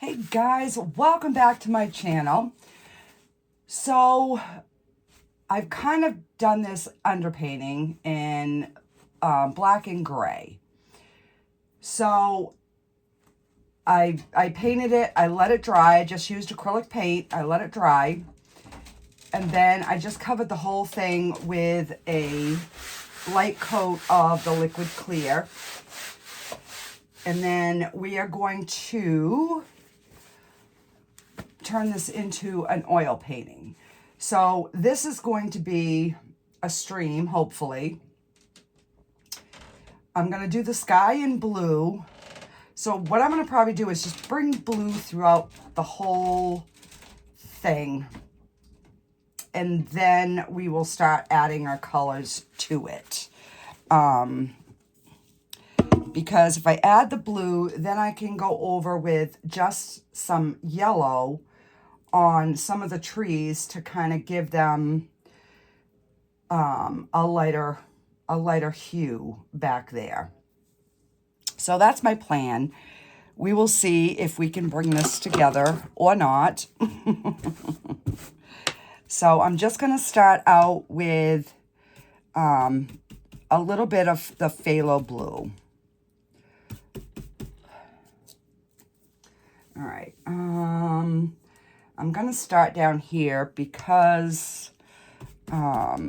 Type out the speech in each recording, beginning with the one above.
Hey guys, welcome back to my channel. So I've kind of done this underpainting in black and gray. So I painted it, I let it dry, I just used acrylic paint, I let it dry. And then I just covered the whole thing with a light coat of the liquid clear. And then we are going to turn this into an oil painting. So this is going to be a stream, hopefully. I'm going to do the sky in blue. So what I'm going to probably do is just bring blue throughout the whole thing. And then we will start adding our colors to it. Because if I add the blue, then I can go over with just some yellow on some of the trees to kind of give them a lighter hue back there. So that's my plan. We will see if we can bring this together or not. So I'm just going to start out with a little bit of the phthalo blue. All right. I'm going to start down here because I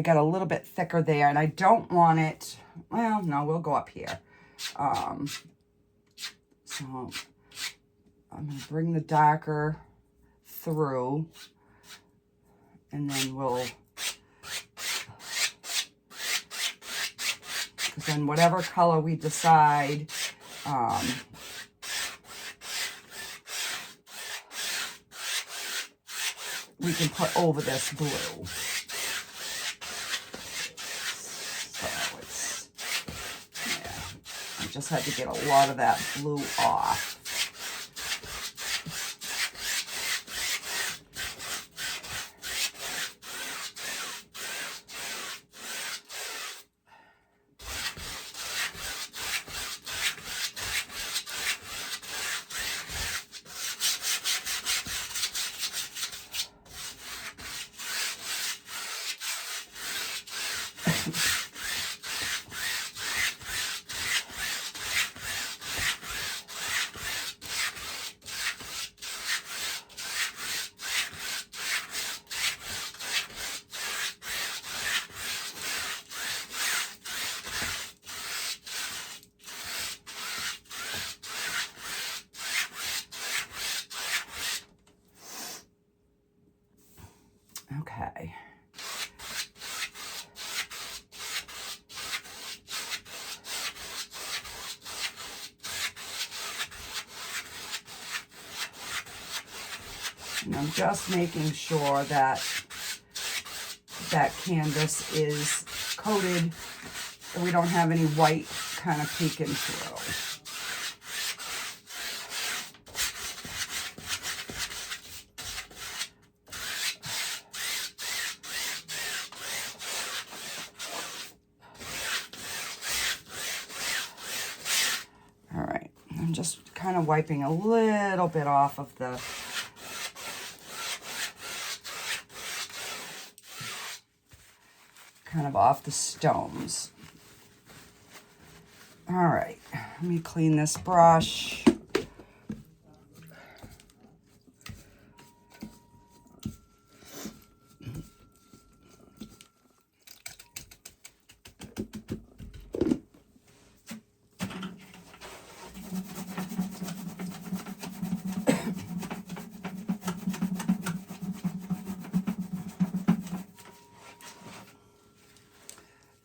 got a little bit thicker there and I don't want it, well, no, we'll go up here. So I'm going to bring the darker through and then because then whatever color we decide, we can put over this blue. So it's, yeah, I just had to get a lot of that blue off. Okay. And I'm just making sure that that canvas is coated and we don't have any white kind of peeking through. All right, I'm just kind of wiping a little bit off of the off the stones. All right, let me clean this brush.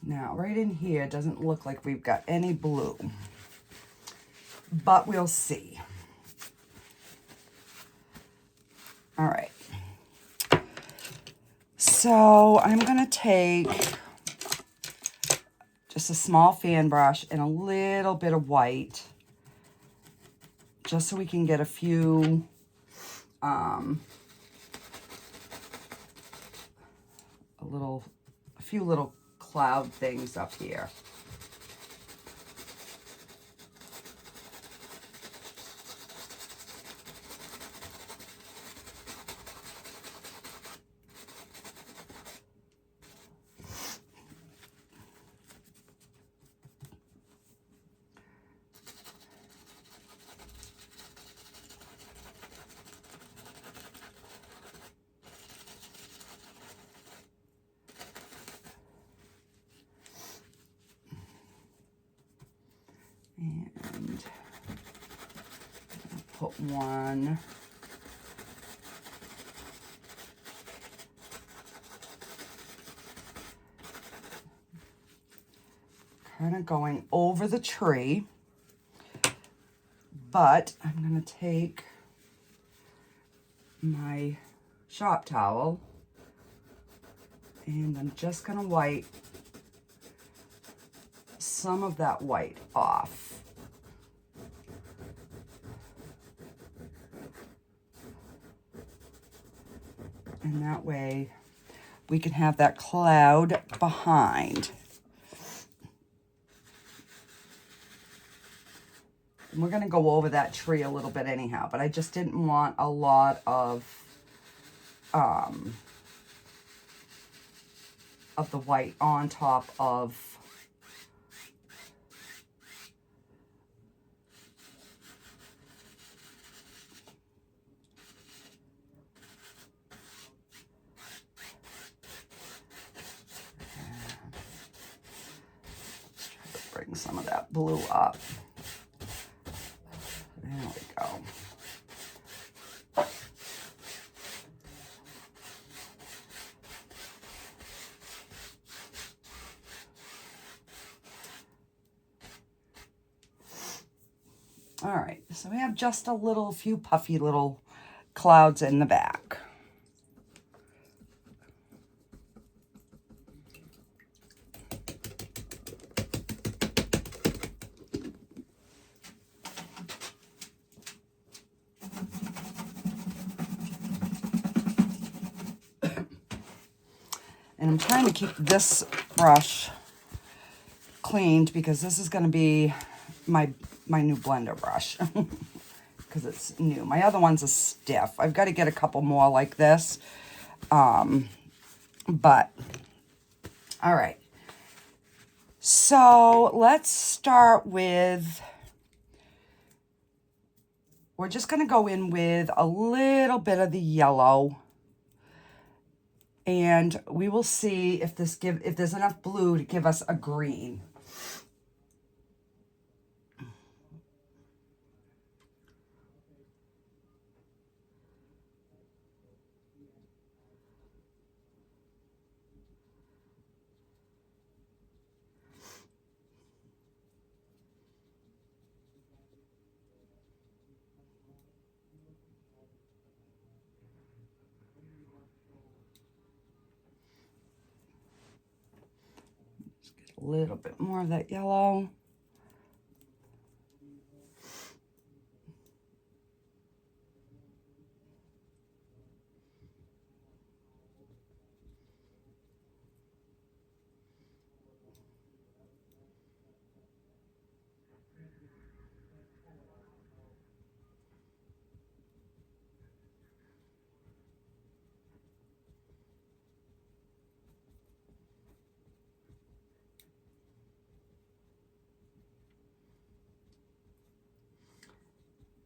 Now, right in here, doesn't look like we've got any blue, but we'll see. All right. So I'm going to take just a small fan brush and a little bit of white, just so we can get a few a few little cloud things up here. put one kind of going over the tree, but I'm going to take my shop towel and I'm just going to wipe some of that white off. And that way we can have that cloud behind. And we're going to go over that tree a little bit anyhow, but I just didn't want a lot of the white on top of bring some of that blue up. There we go. All right, so we have just a few puffy little clouds in the back. And I'm trying to keep this brush cleaned because this is going to be my new blender brush because it's new. My other one's a stiff. I've got to get a couple more like this. But, all right. So let's start with, we're just going to go in with a little bit of the yellow. And we will see if there's enough blue to give us a green. A little bit more of that yellow.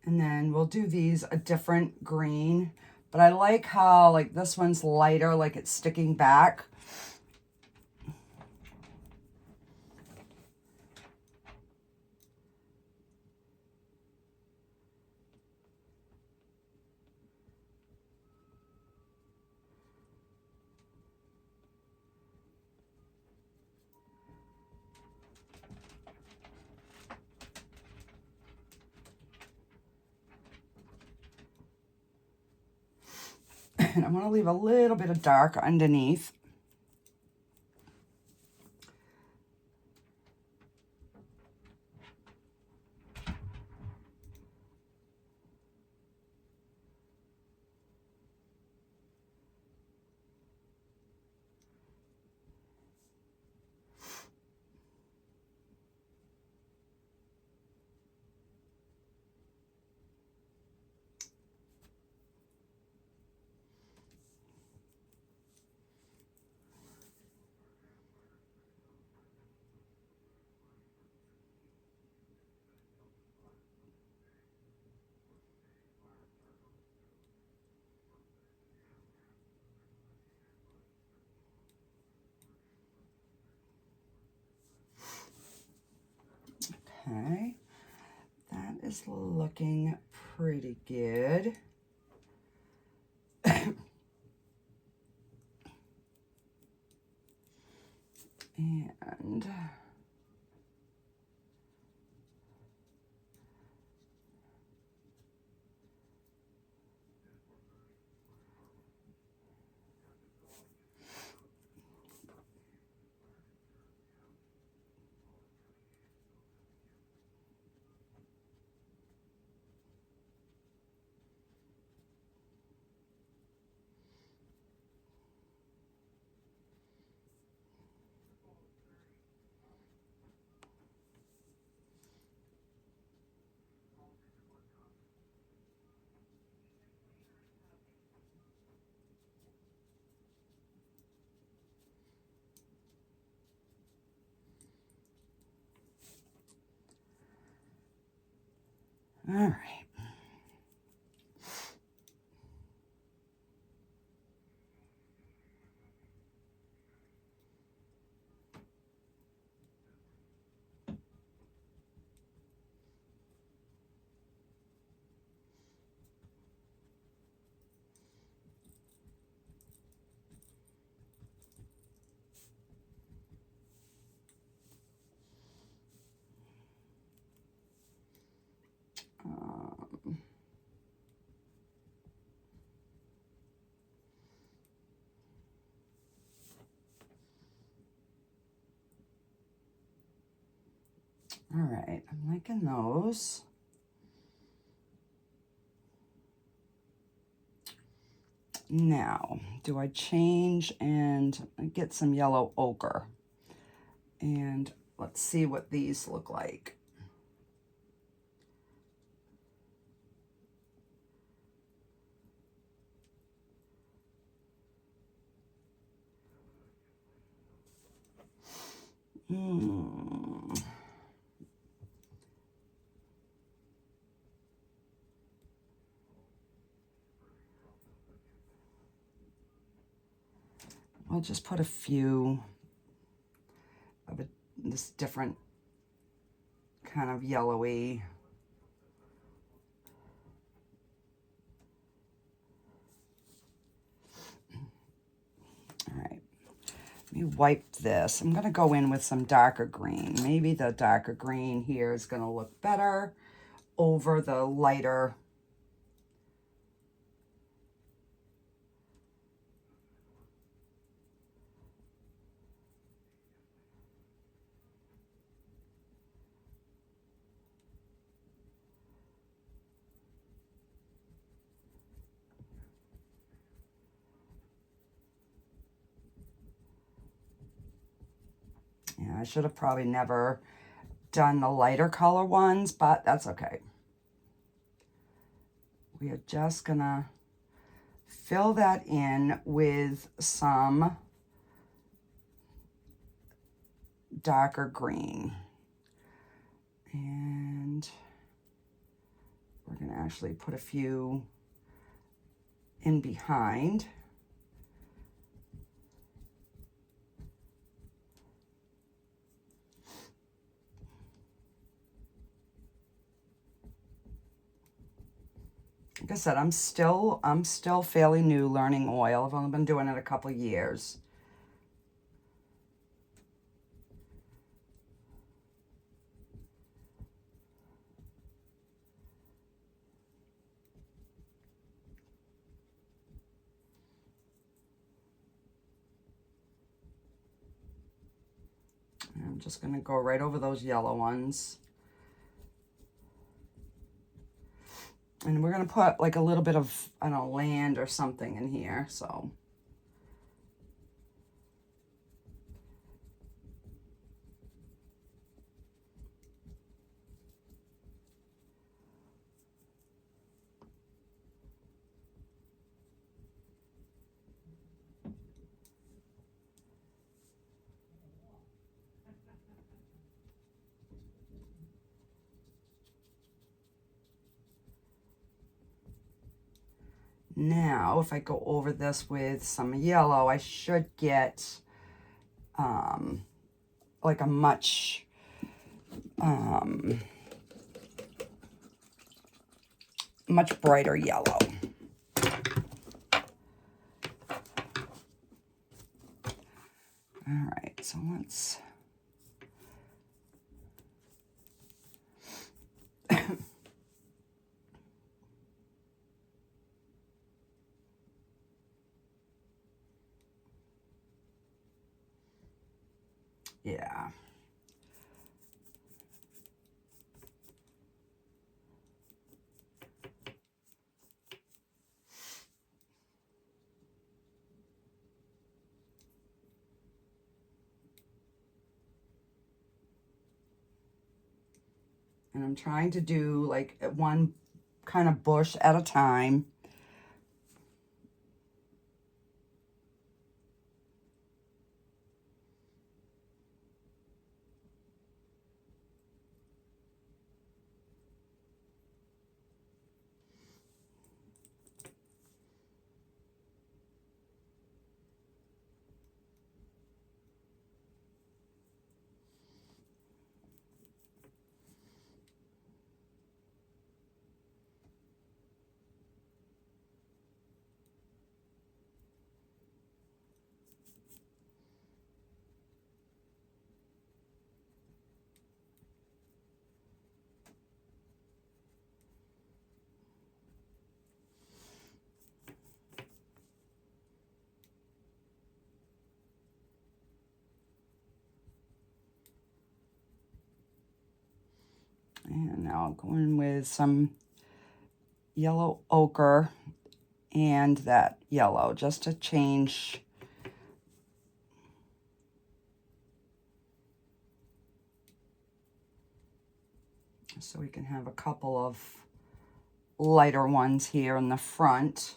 And then we'll do these a different green. But I like how, like, this one's lighter, like it's sticking back. And I'm going to leave a little bit of dark underneath. Okay, that is looking pretty good. And all right. All right, I'm liking those. Now, do I change and get some yellow ochre? And let's see what these look like. I'll just put a few of this different kind of yellowy. All right, let me wipe this. I'm gonna go in with some darker green. Maybe the darker green here is gonna look better over the lighter. Yeah, I should have probably never done the lighter color ones, but that's okay. We are just gonna fill that in with some darker green. And we're gonna actually put a few in behind. Like I said, I'm still fairly new learning oil. I've only been doing it a couple years. I'm just gonna go right over those yellow ones. And we're gonna put like a little bit of, I don't know, land or something in here, so. Now, if I go over this with some yellow, I should get like a much much brighter yellow. All right, so let's... yeah. And I'm trying to do like one kind of bush at a time. And now I'll go in with some yellow ochre and that yellow just to change. So we can have a couple of lighter ones here in the front.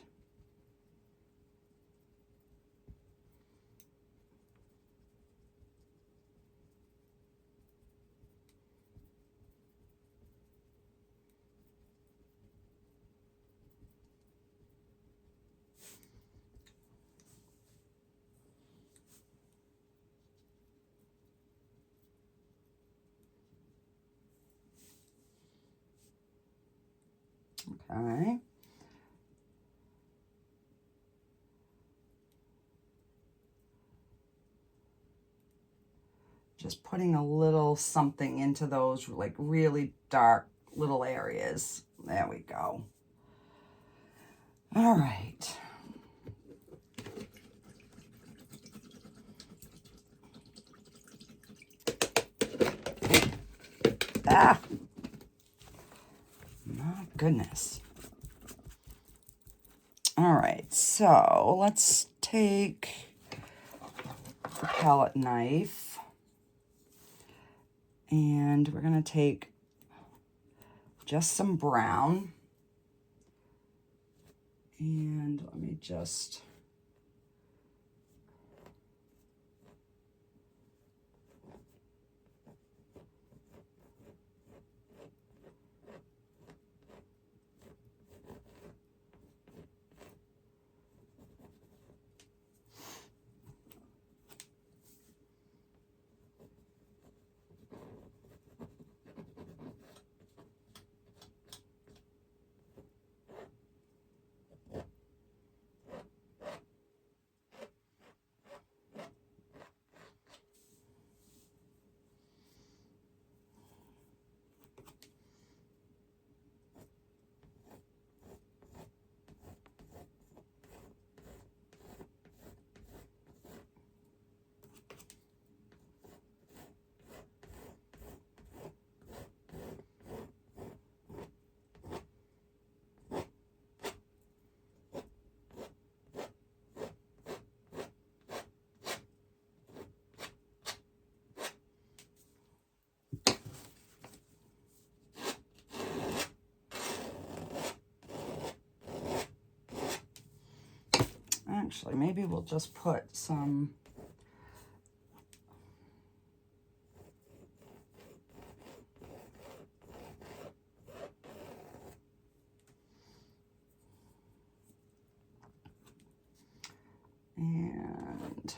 Okay. Just putting a little something into those like really dark little areas. There we go. All right. Ah, my goodness. All right, so let's take the palette knife and we're gonna take just some brown and let me just actually, maybe we'll just put some and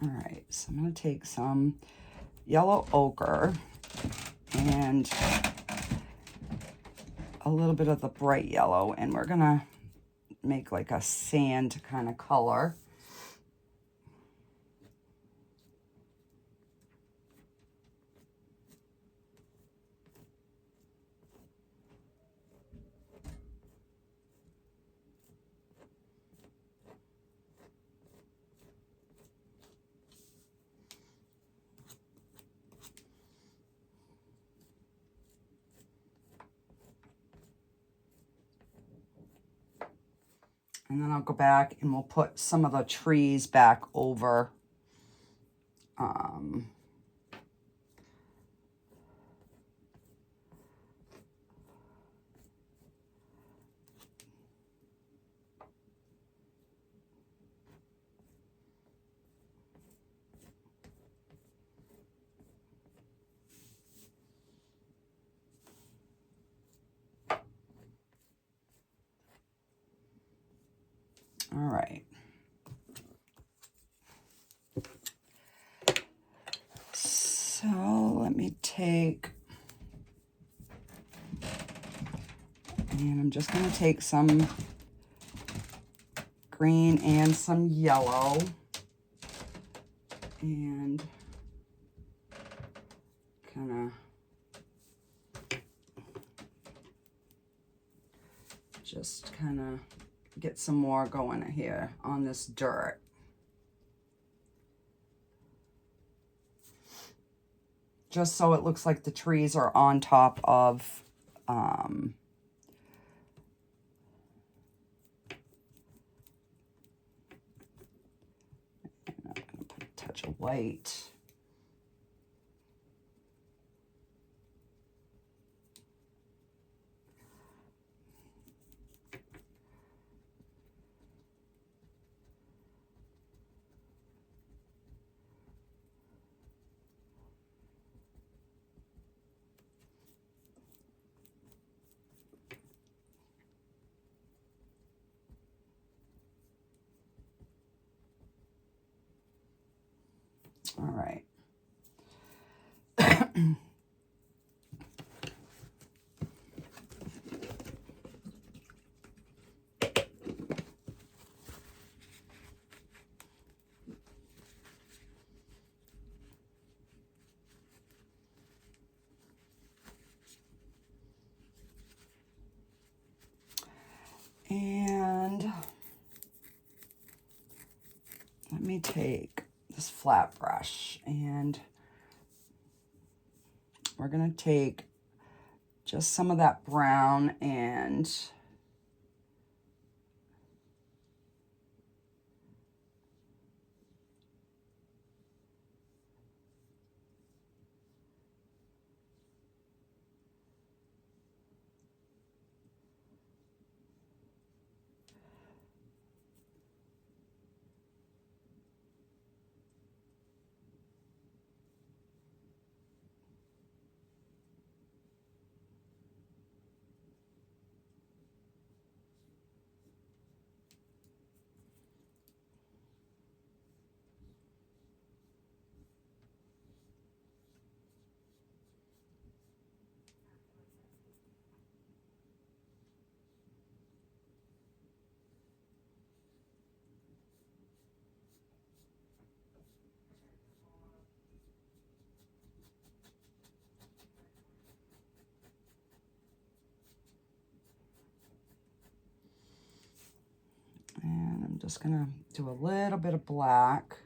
All right, so I'm going to take some yellow ochre and a little bit of the bright yellow, and we're going to make like a sand kind of color. And then I'll go back and we'll put some of the trees back over. All right. So let me take, and I'm just going to take some green and some yellow, and kind of just kind of get some more going here on this dirt. Just so it looks like the trees are on top of and I'm going to put a touch of white. All right. And let me take this flat brush, and we're going to take just some of that brown and I'm just going to do a little bit of black.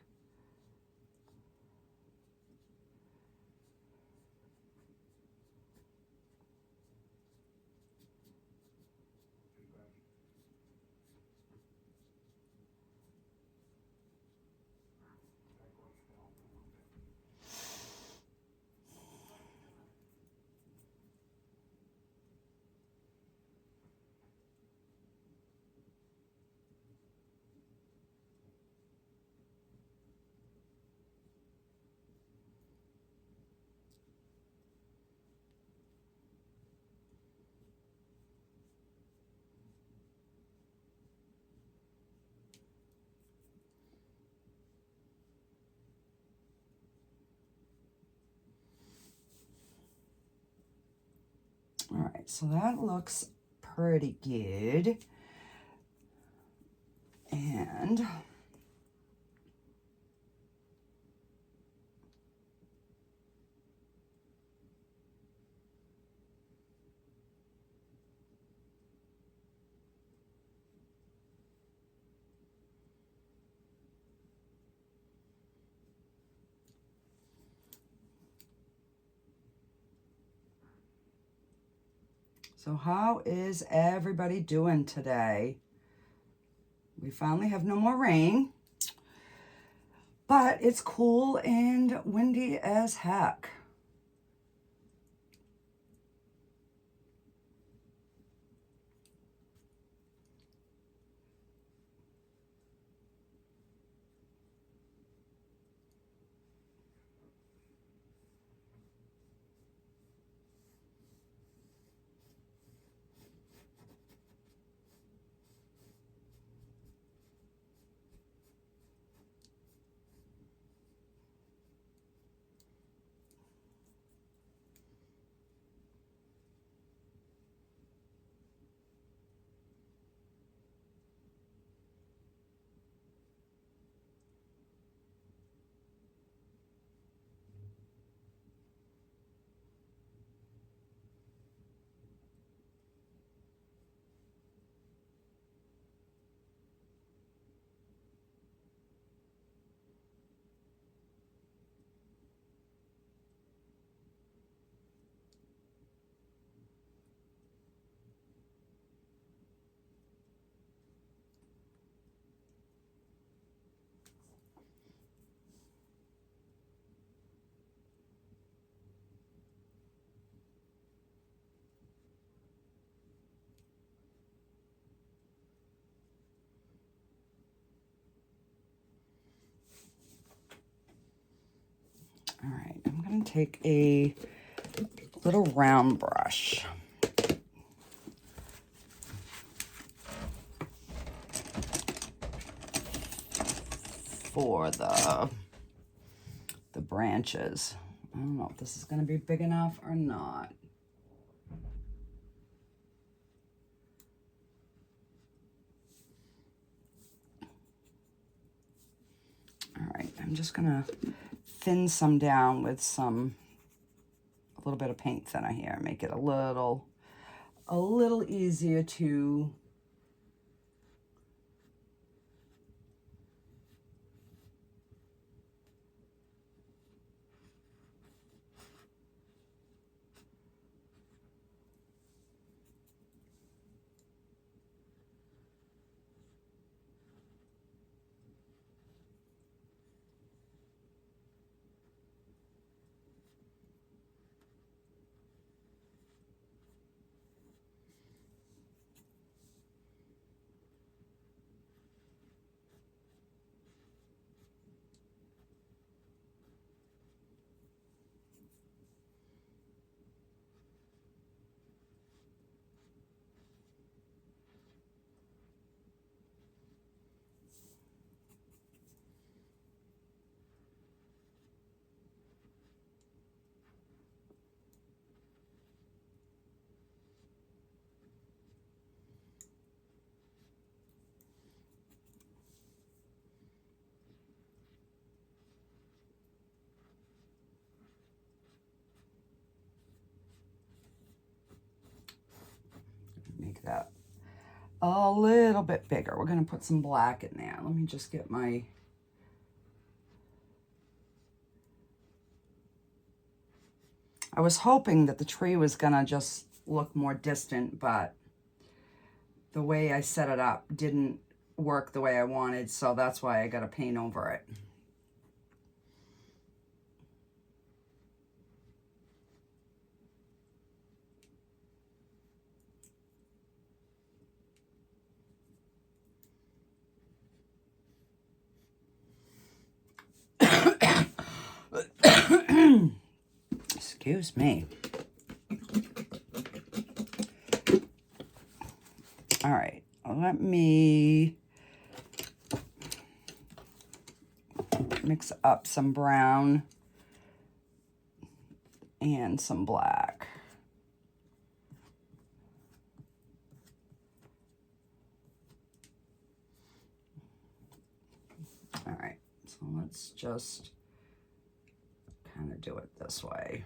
right, so that looks pretty good. And so how is everybody doing today? We finally have no more rain, but it's cool and windy as heck. All right, I'm gonna take a little round brush. For the branches. I don't know if this is gonna be big enough or not. All right, I'm just gonna thin some down with a little bit of paint thinner here, make it a little easier to make that a little bit bigger. We're gonna put some black in there. Let me just get my I was hoping that the tree was gonna just look more distant, but the way I set it up didn't work the way I wanted, so that's why I gotta paint over it. Excuse me. All right, let me mix up some brown and some black. let's just kind of do it this way.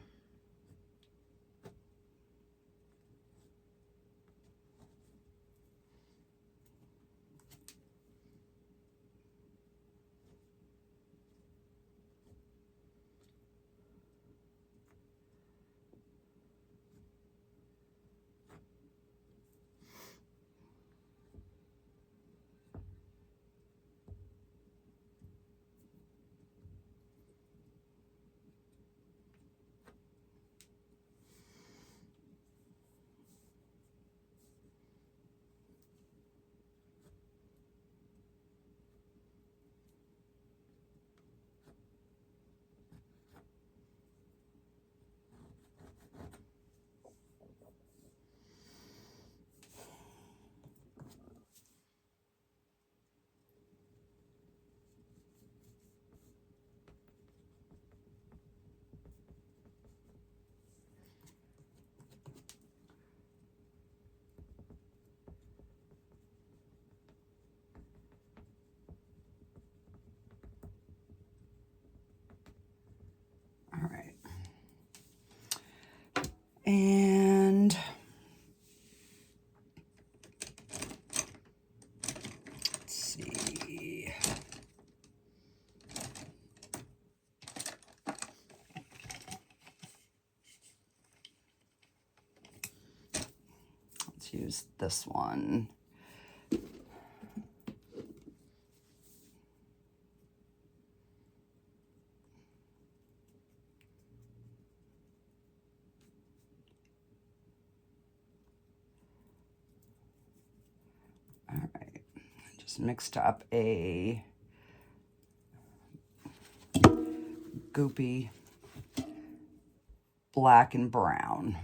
All right. And let's see. Let's use this one. All right, just mixed up a goopy black and brown.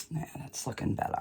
Yeah, that's looking better.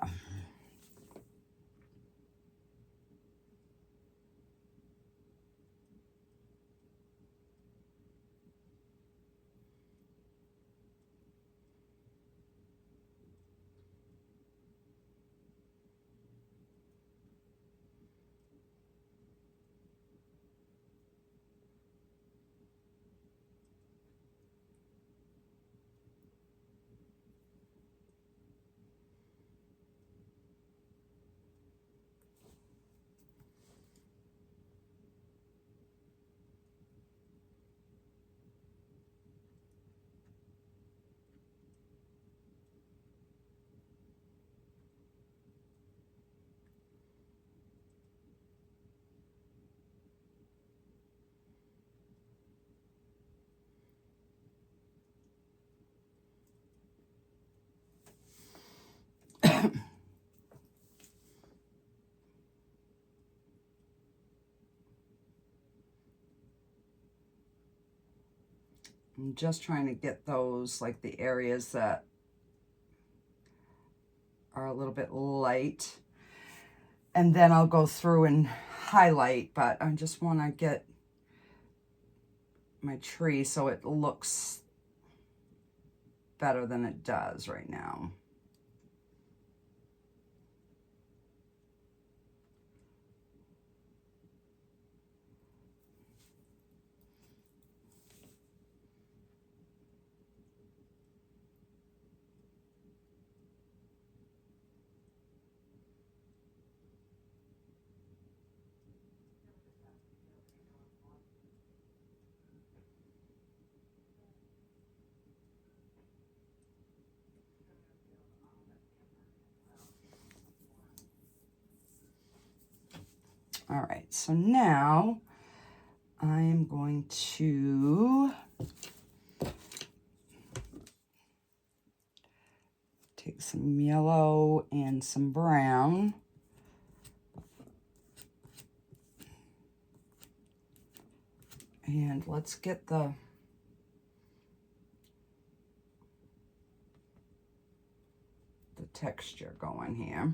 I'm just trying to get those, like the areas that are a little bit light. And then I'll go through and highlight, but I just want to get my tree so it looks better than it does right now. All right, so now I am going to take some yellow and some brown. And let's get the texture going here.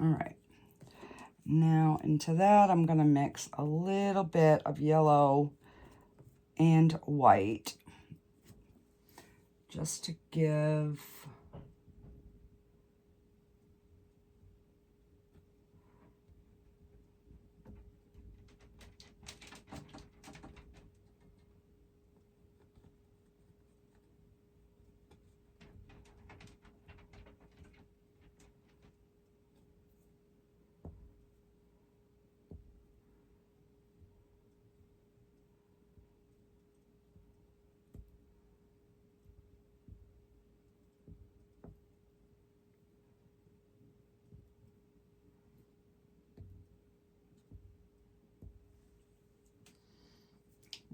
All right, now into that I'm going to mix a little bit of yellow and white just to give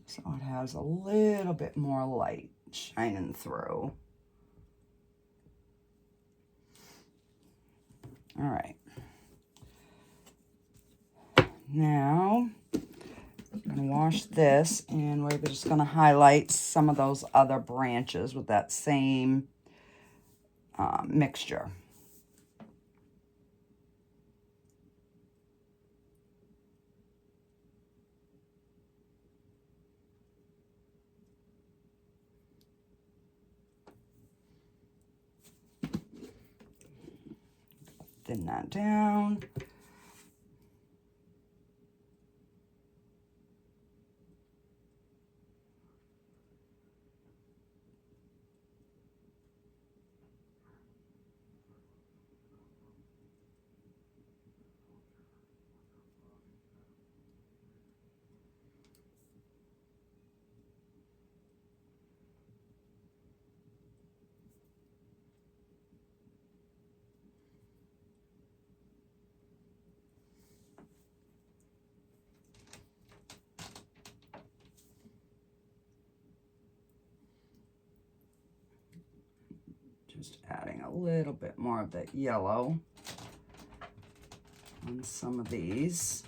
so it has a little bit more light shining through. All right. Now, I'm going to wash this, and we're just going to highlight some of those other branches with that same mixture. Thin that down. Just adding a little bit more of that yellow on some of these.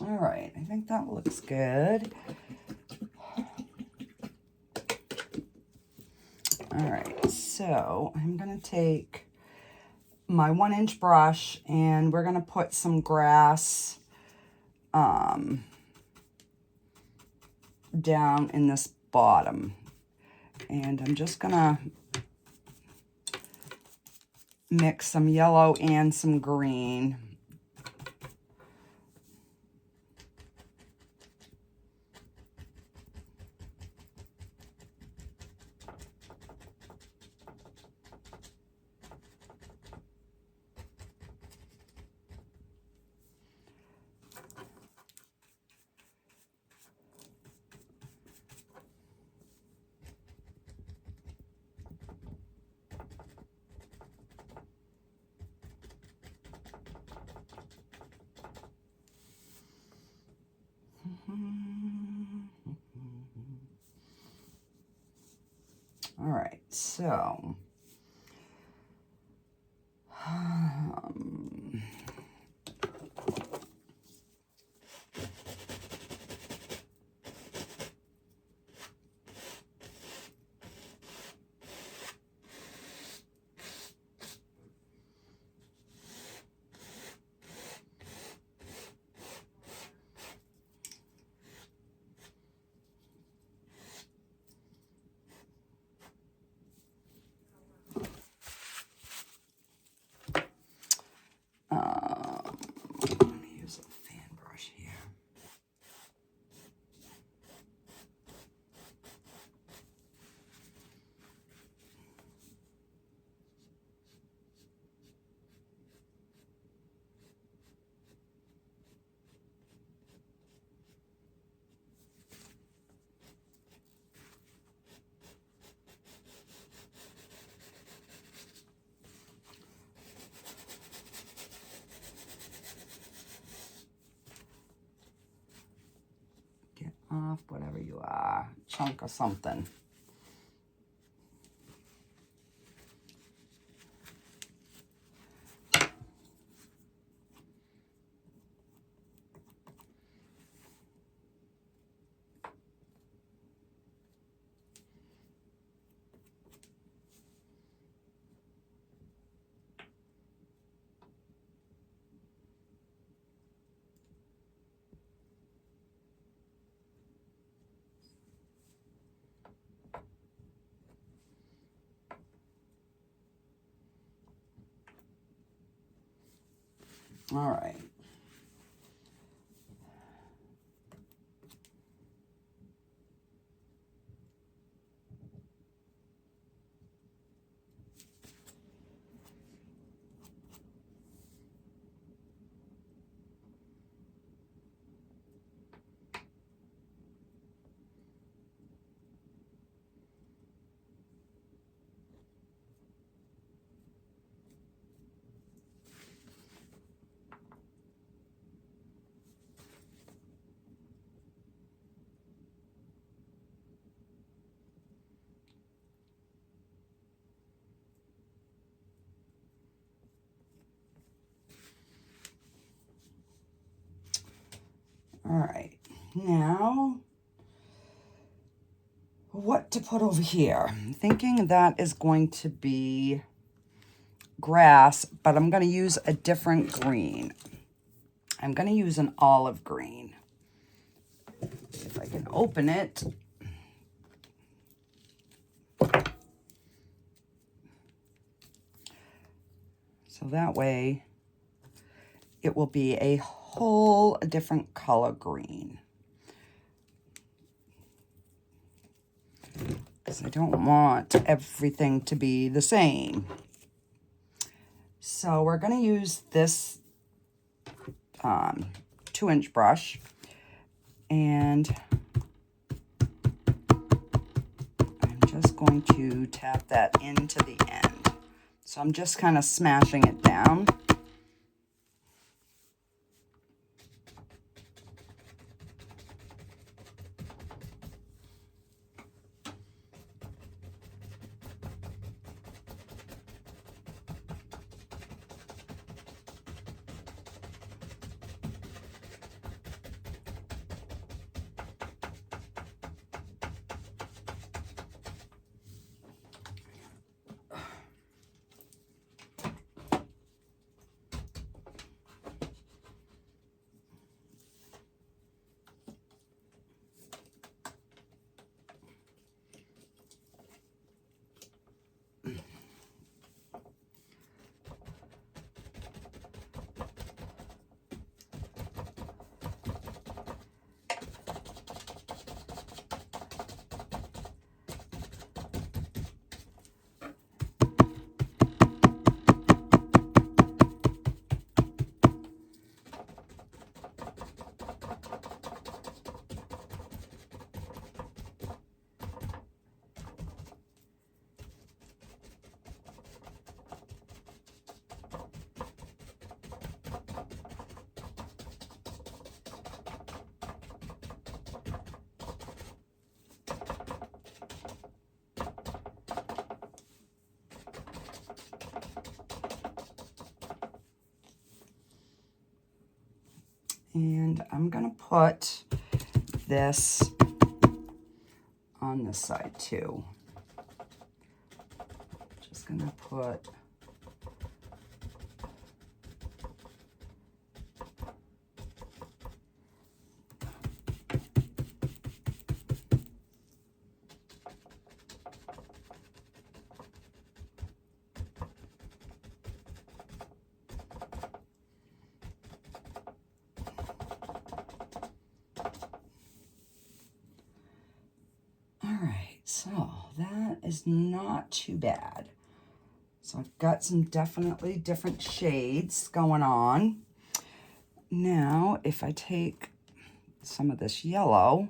All right, I think that looks good. All right, so I'm gonna take my 1-inch brush and we're gonna put some grass down in this bottom. And I'm just gonna mix some yellow and some green. All right, so let me use a fan brush here. Off whatever you are, chunk or something. All right. All right, now what to put over here? I'm thinking that is going to be grass, but I'm going to use a different green. I'm going to use an olive green. If I can open it. So that way it will be a whole different color green. Because I don't want everything to be the same. So we're going to use this 2-inch brush, and I'm just going to tap that into the end. So I'm just kind of smashing it down. And I'm gonna put this on this side too. Just gonna put so that is not too bad. So I've got some definitely different shades going on. Now, if I take some of this yellow,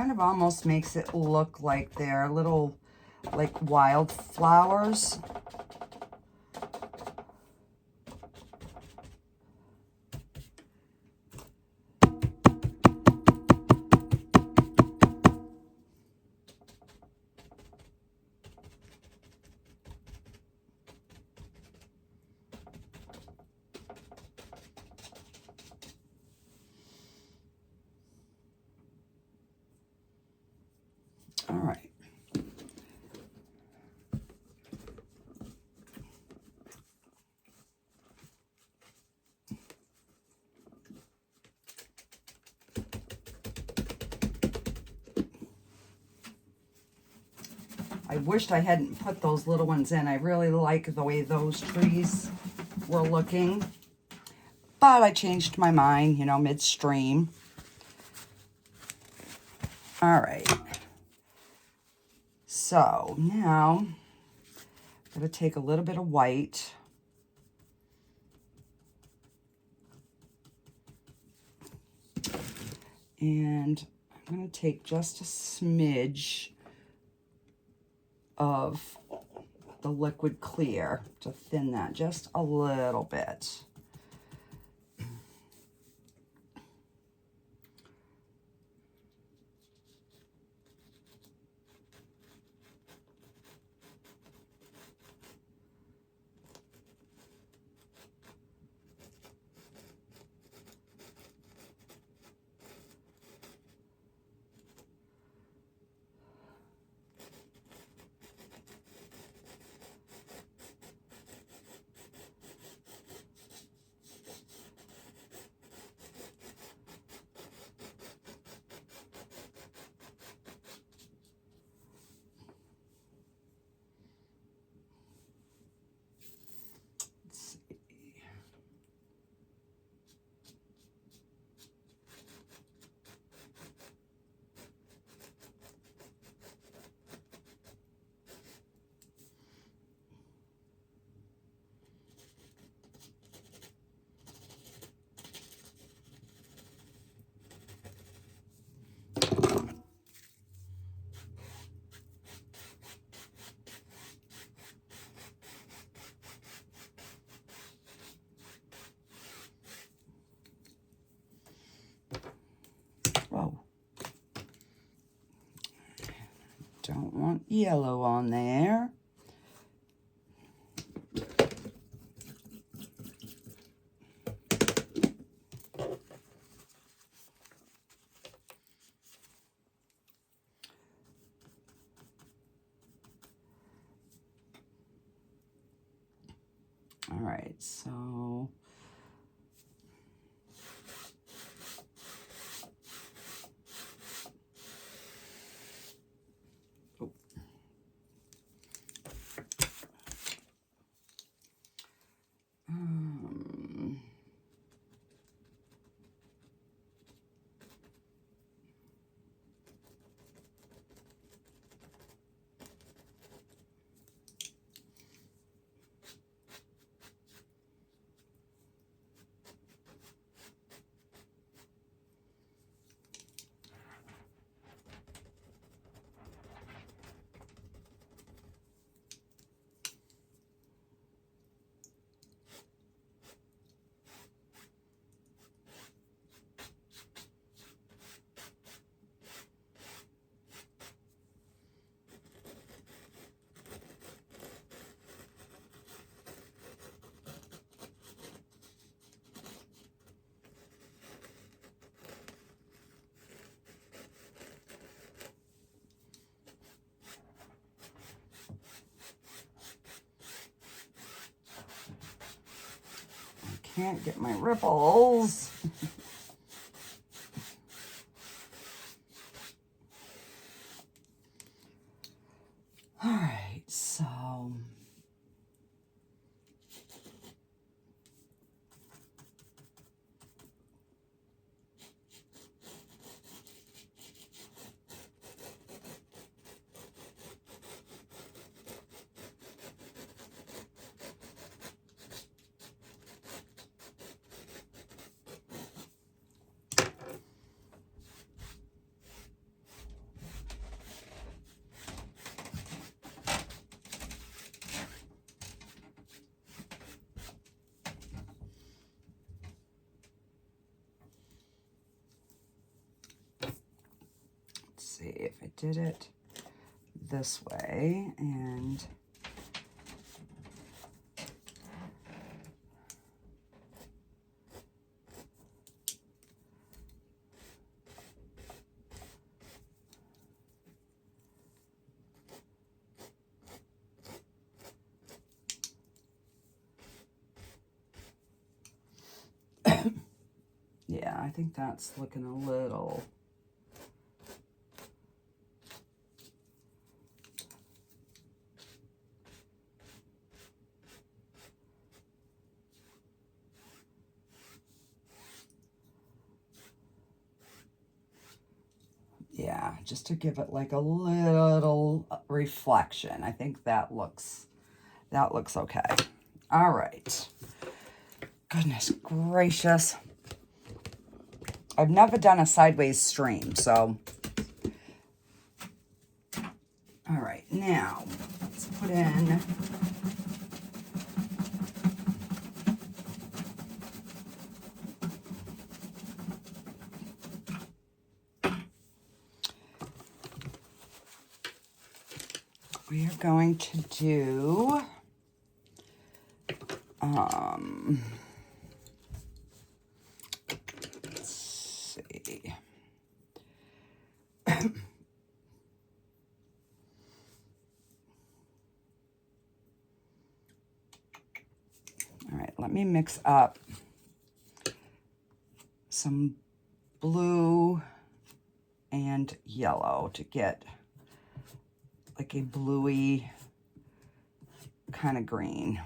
kind of almost makes it look like they're little, like wildflowers. All right. I wished I hadn't put those little ones in. I really like the way those trees were looking. But I changed my mind, you know, midstream. All right. So now I'm going to take a little bit of white. And I'm going to take just a smidge of the liquid clear to thin that just a little bit. Whoa. Don't want yellow on there. All right, so can't get my ripples. All right, so see if I did it this way, and yeah, I think that's looking a little. Yeah, just to give it like a little reflection. I think that looks okay. All right. Goodness gracious. I've never done a sideways stream, so. All right, now let's put in. We are going to do, let's see. All right, let me mix up some blue and yellow to get like a bluey kind of green.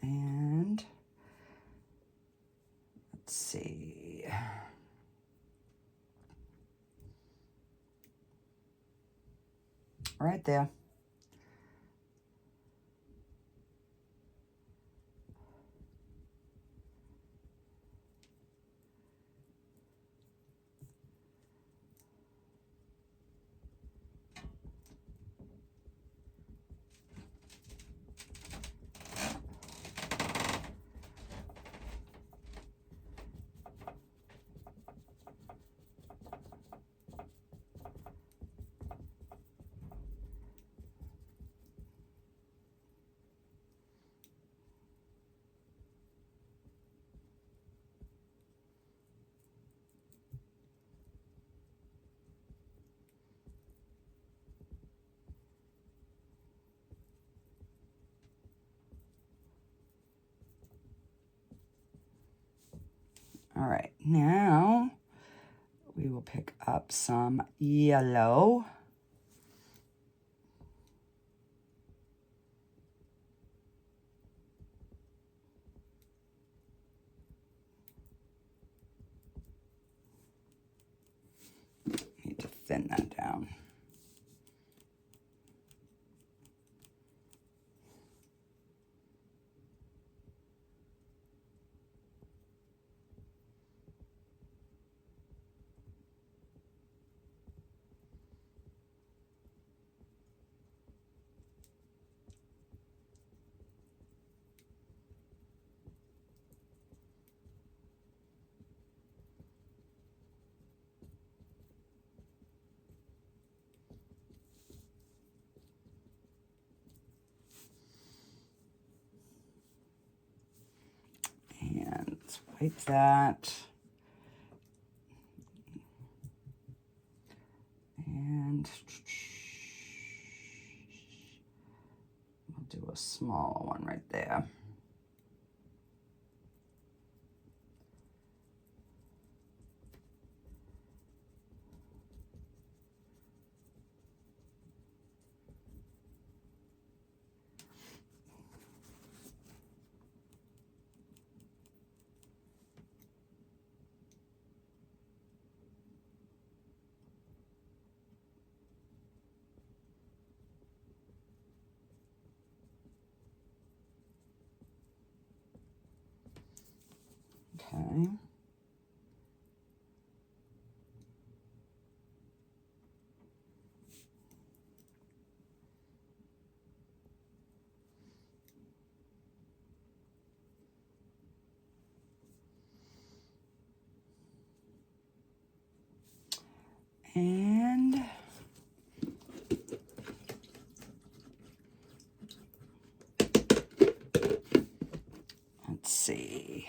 And let's see. Right there. All right, now we will pick up some yellow. Need to thin that down. like that. And I'll do a smaller one right there. Okay. And let's see.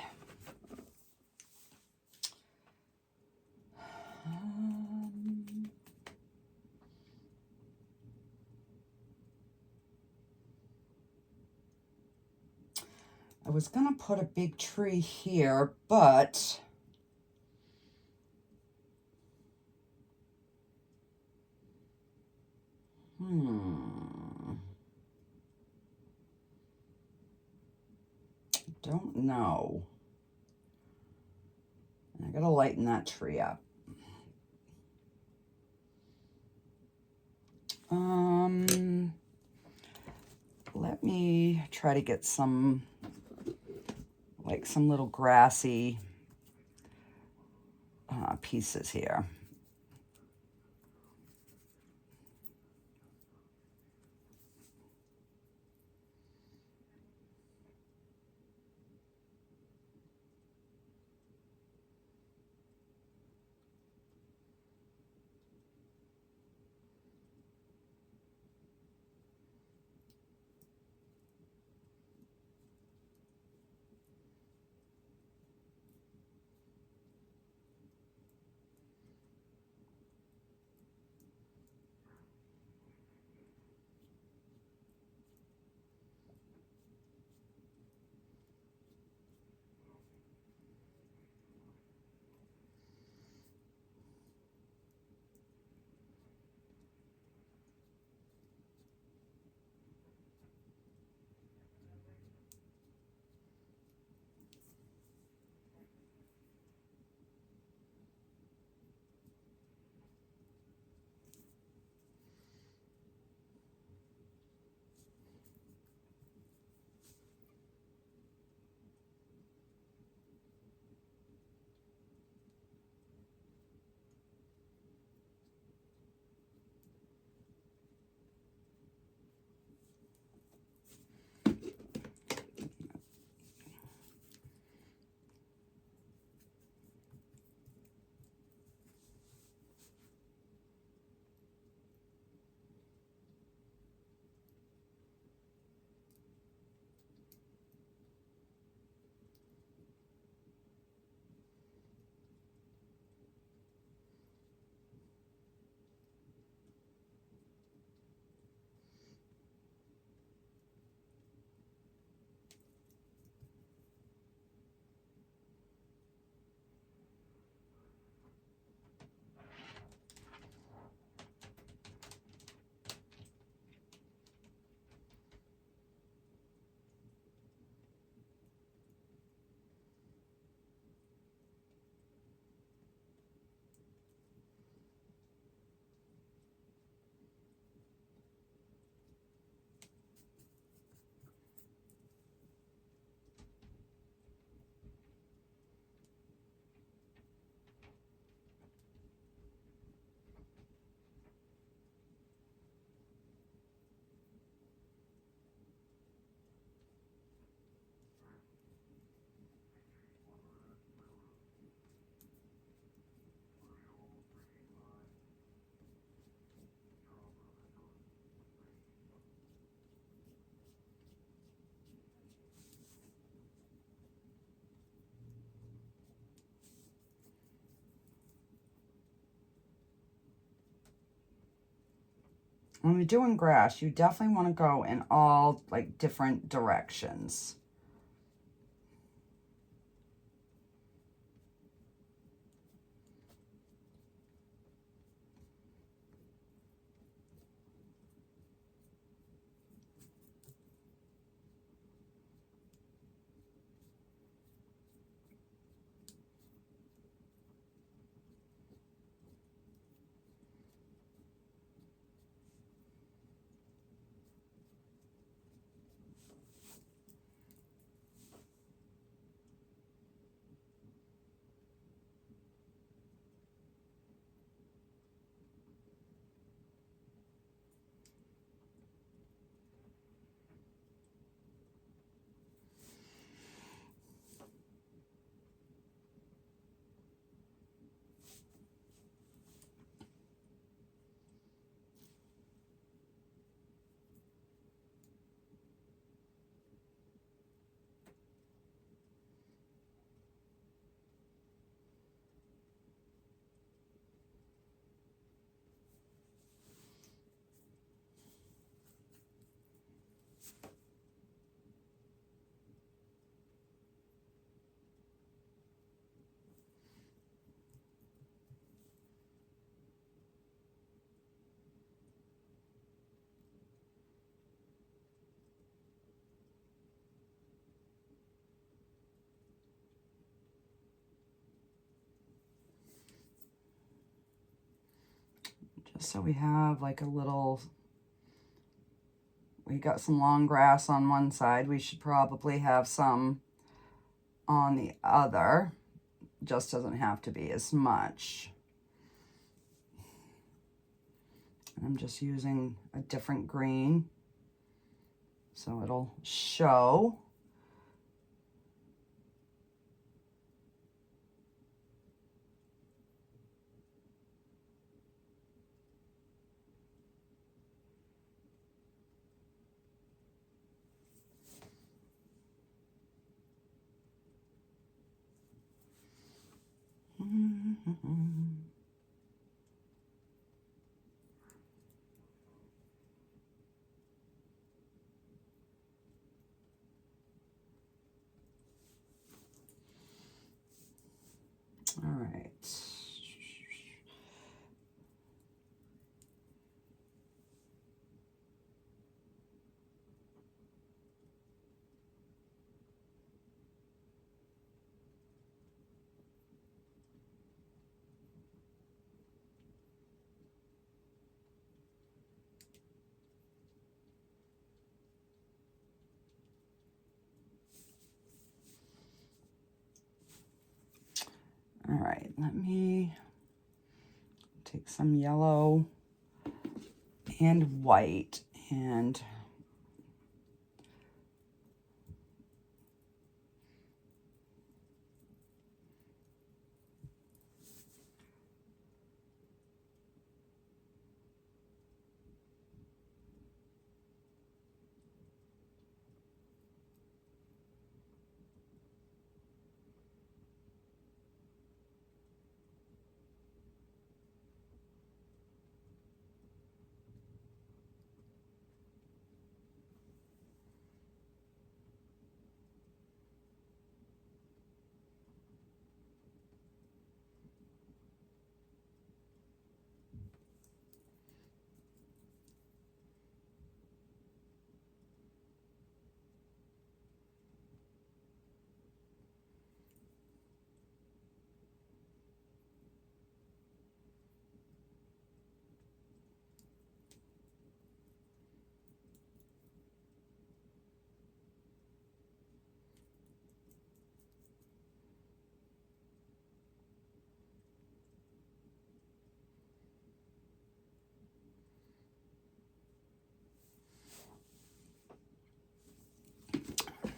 I was gonna put a big tree here, but don't know. I gotta lighten that tree up. Let me try to get some, like some little grassy pieces here. when we're doing grass, you definitely want to go in all like different directions. Just so we have like a little, we got some long grass on one side. We should probably have some on the other. Just doesn't have to be as much. I'm just using a different green so it'll show. All right. All right, let me take some yellow and white and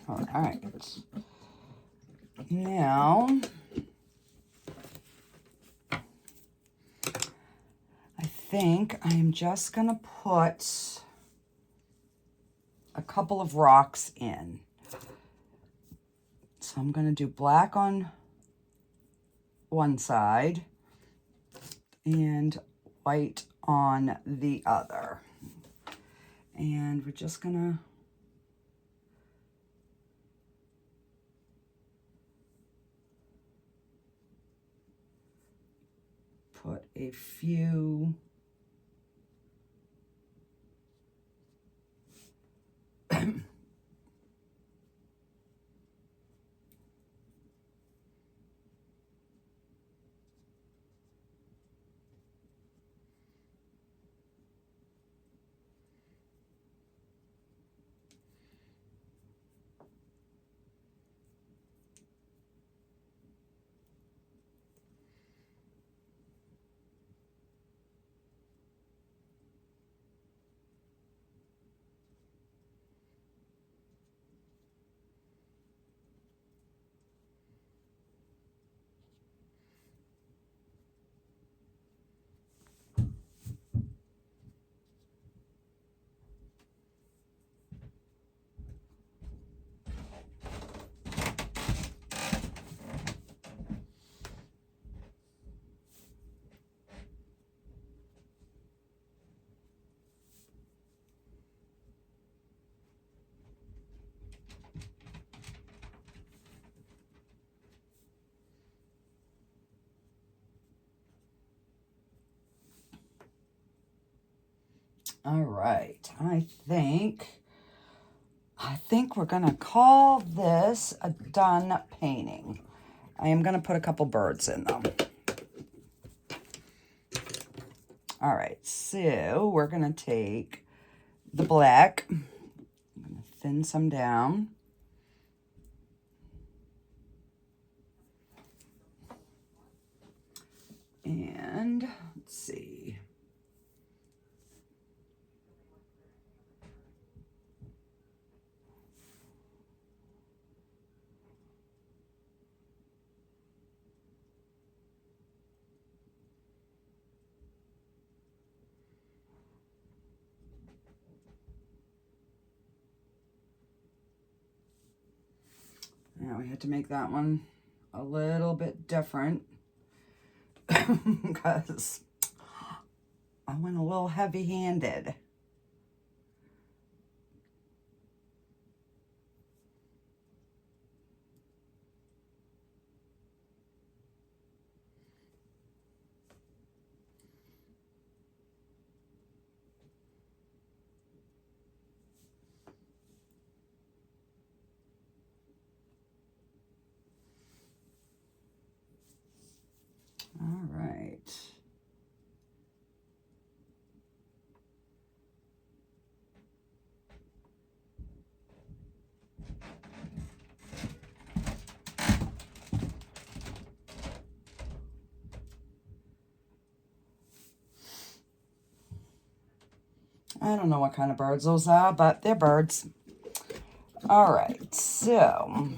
all right. Now, I think I'm just gonna put a couple of rocks in. So I'm gonna do black on one side and white on the other. And we're just gonna put a few all right, I think we're gonna call this a done painting. I am gonna put a couple birds in them. All right, so we're gonna take the black, I'm gonna thin some down. And let's see. Now we had to make that one a little bit different because I went a little heavy-handed. All right. I don't know what kind of birds those are, but they're birds. All right, so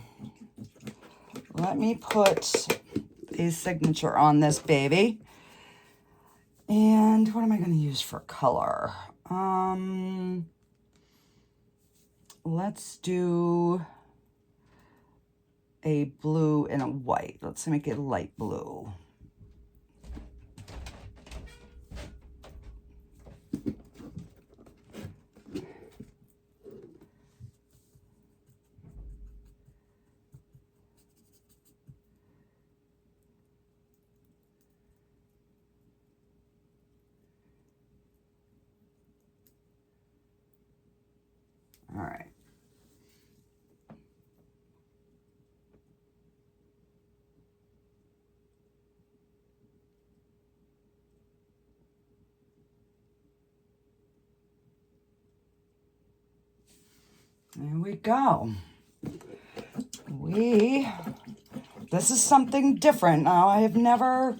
let me put a signature on this baby. And what am I going to use for color? Let's do a blue and a white. Let's make it light blue. All right. There we go. This is something different. Now, I have never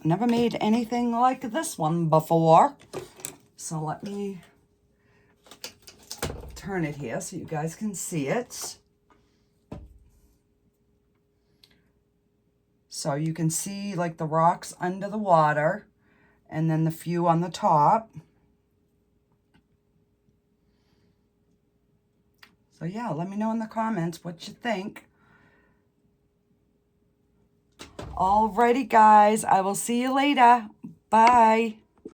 made anything like this one before. So let me turn it here so you guys can see it. So you can see like the rocks under the water and then the few on the top. So yeah, let me know in the comments what you think. Alrighty guys, I will see you later. Bye.